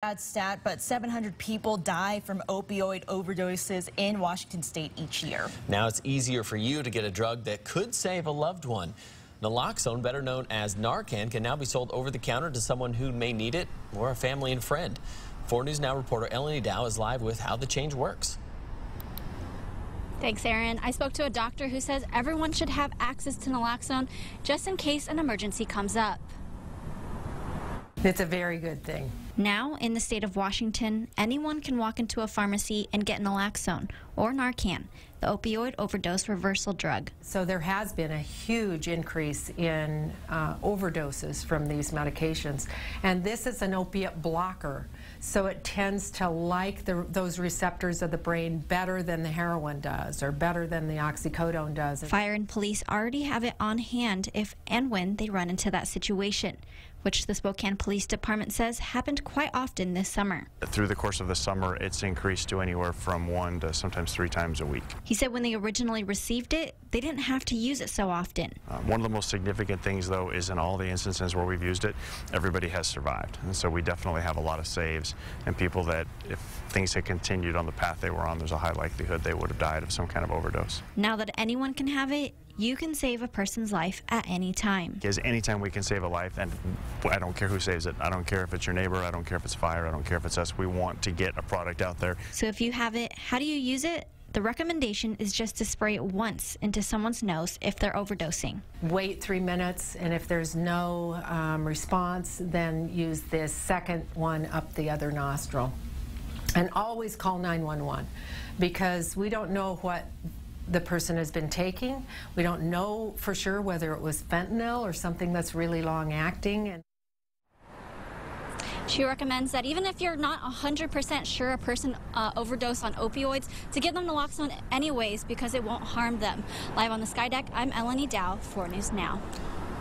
sad stat, but 700 people die from opioid overdoses in Washington state each year. Now it's easier for you to get a drug that could save a loved one. Naloxone, better known as Narcan, can now be sold over the counter to someone who may need it or a family and friend. 4 News Now reporter Eleni Dow is live with how the change works. Thanks, Aaron. I spoke to a doctor who says everyone should have access to naloxone just in case an emergency comes up. It's a very good thing. Now, in the state of Washington, anyone can walk into a pharmacy and get naloxone or Narcan, the opioid overdose reversal drug. So there has been a huge increase in overdoses from these medications. And this is an opiate blocker, so it tends to like those receptors of the brain better than the heroin does, or better than the oxycodone does. Fire and police already have it on hand if and when they run into that situation, which the Spokane Police Department says happened quite often this summer. Through the course of the summer, it's increased to anywhere from 1 to sometimes 3 times a week. He said when they originally received it, they didn't have to use it so often. One of the most significant things, though, is in all the instances where we've used it, everybody has survived. And so we definitely have a lot of saves, and people that, if things had continued on the path they were on, there's a high likelihood they would have died of some kind of overdose. Now that anyone can have it, you can save a person's life at any time. Because anytime we can save a life, and I don't care who saves it. I don't care if it's your neighbor, I don't care if it's fire, I don't care if it's us. We want to get a product out there. So if you have it, how do you use it? The recommendation is just to spray it once into someone's nose if they're overdosing. Wait 3 minutes, and if there's no response, then use this second one up the other nostril. And always call 911, because we don't know what the person has been taking. We don't know for sure whether it was fentanyl or something that's really long acting. She recommends that even if you're not 100% sure a person overdosed on opioids, to give them naloxone anyways because it won't harm them. Live on the Sky Deck, I'm Eleni Dow, 4 News Now.